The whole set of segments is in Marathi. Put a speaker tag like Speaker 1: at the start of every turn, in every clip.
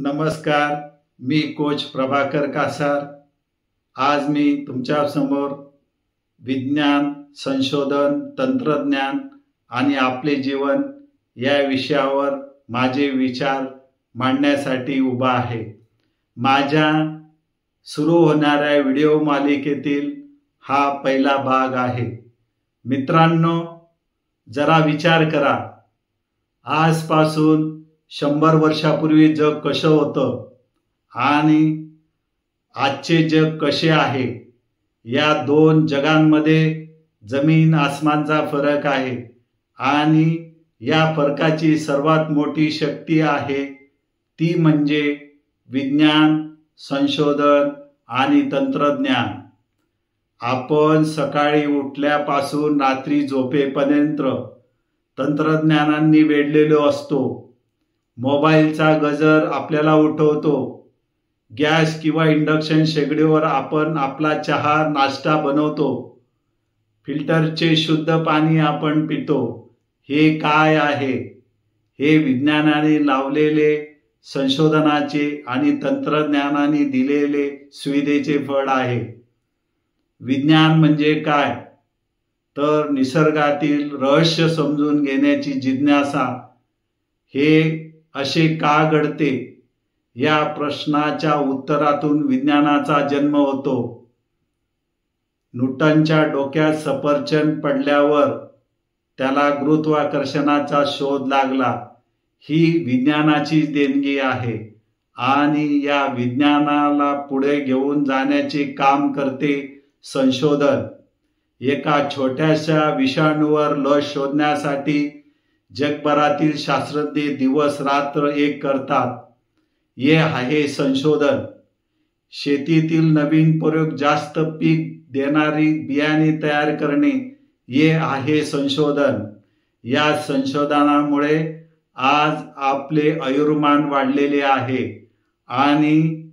Speaker 1: नमस्कार, मी कोच प्रभाकर कासार। आज मी तुमच्या समोर विज्ञान, संशोधन, तंत्रज्ञान आणि आपले जीवन या विषयावर माझे विचार मांडण्यासाठी उभा आहे। माझ्या सुरू होणाऱ्या व्हिडिओ मालिकेतील हा पहिला भाग आहे। मित्रांनो, जरा विचार करा, आजपासून 100 वर्षापूर्वी जग कसं होतं आणि आजचे जग कसे आहे। या दोन जगांमध्ये जमीन आसमानचा फरक आहे आणि या फरकाची सर्वात मोठी शक्ती आहे ती म्हणजे विज्ञान, संशोधन आणि तंत्रज्ञान। आपण सकाळी उठल्यापासून रात्री झोपेपर्यंत तंत्रज्ञानांनी वेढलेलो असतो। मोबाईलचा गजर आपल्याला उठवतो। गॅस किंवा इंडक्शन शेगडीवर आपण आपला चहा नाश्ता बनवतो। फिल्टरचे शुद्ध पाणी आपण पितो। हे काय आहे? हे विज्ञानाने लावलेले, संशोधनाचे आणि तंत्रज्ञानाने दिलेले सुविधेचे फळ आहे। विज्ञान म्हणजे काय? तर निसर्गातील रहस्य समजून घेण्याची जिज्ञासा। हे असे का घडते या प्रश्नाच्या उत्तरातून विज्ञानाचा जन्म होतो। न्यूटनच्या डोक्यात सफरचंद पडल्यावर त्याला गुरुत्वाकर्षणाचा शोध लागला। ही विज्ञानाची देणगी आहे आणि या विज्ञानाला पुढे घेऊन जाण्याचे काम करते संशोधन। एका छोट्याशा विषाणूवर लस शोधण्यासाठी जगभरातील शास्त्रज्ञ दिवस रात्र एक करतात। हे आहे संशोधन। शेतीतील नवीन प्रयोग, जास्त पीक देणारी बियाणे तयार करणे, हे आहे संशोधन। या संशोधनामुळे आज आपले आयुर्मान वाढलेले आहे आणि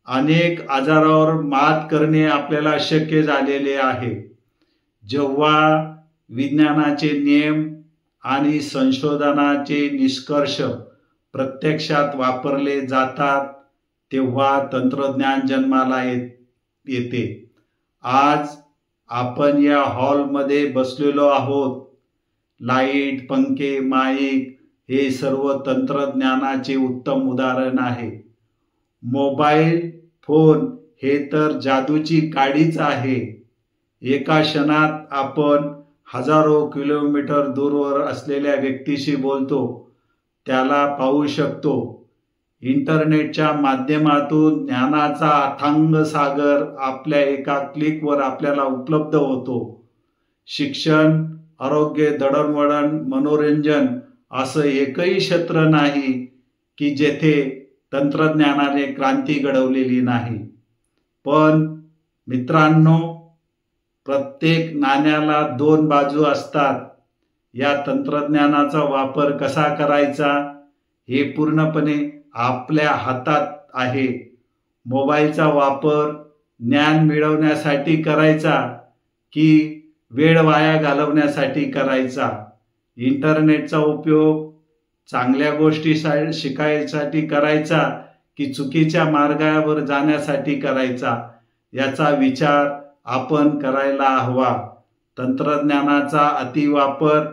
Speaker 1: अनेक आजारावर मात करणे आपल्याला शक्य झालेले आहे। जेव्हा विज्ञानाचे नियम आणि संशोधनाचे निष्कर्ष प्रत्यक्षात वापरले जातात तेव्हा तंत्रज्ञान जन्माला येते। आज आपण या हॉलमध्ये बसलेलो आहोत। लाईट, पंखे, माईक हे सर्व तंत्रज्ञानाचे उत्तम उदाहरण आहे। मोबाईल फोन हे तर जादूची काडीच आहे। एका क्षणात आपण हजारो किलोमीटर दूरवर असलेल्या व्यक्तीशी बोलतो, त्याला पाहू शकतो। इंटरनेटच्या माध्यमातून ज्ञानाचा अथांग सागर आपल्या एका क्लिकवर आपल्याला उपलब्ध होतो। शिक्षण, आरोग्य, दळणवळण, मनोरंजन असं एकही क्षेत्र नाही की जेथे तंत्रज्ञानाने क्रांती घडवलेली नाही। पण मित्रांनो, प्रत्येक नाण्याला दोन बाजू असतात। या तंत्रज्ञानाचा वापर कसा करायचा हे पूर्णपणे आपल्या हातात आहे। मोबाईलचा वापर ज्ञान मिळवण्यासाठी करायचा की वेळ वाया घालवण्यासाठी करायचा? इंटरनेटचा उपयोग चांगल्या गोष्टी शिकायसाठी करायचा की चुकीच्या मार्गावर जाण्यासाठी करायचा? याचा विचार आपण करायला हवा। तंत्रज्ञानाचा अतिवापर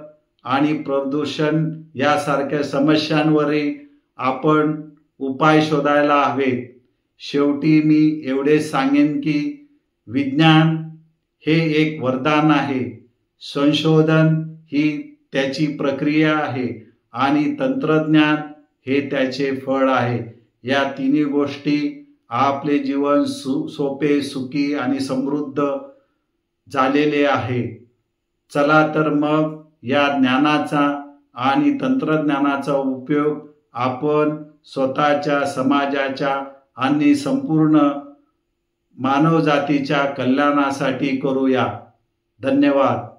Speaker 1: आणि प्रदूषण यासारख्या समस्यांवरही आपण उपाय शोधायला हवेत। शेवटी मी एवढेच सांगेन की विज्ञान हे एक वरदान आहे, संशोधन ही त्याची प्रक्रिया आहे आणि तंत्रज्ञान हे त्याचे फळ आहे। या तिन्ही गोष्टी आपले जीवन सोपे, सुखी आणि समृद्ध झालेले आहे। चला तर मग या ज्ञानाचा आणि तंत्रज्ञानाचा उपयोग आपण स्वतःच्या, समाजाच्या आणि संपूर्ण मानवजातीच्या कल्याणासाठी करूया। धन्यवाद।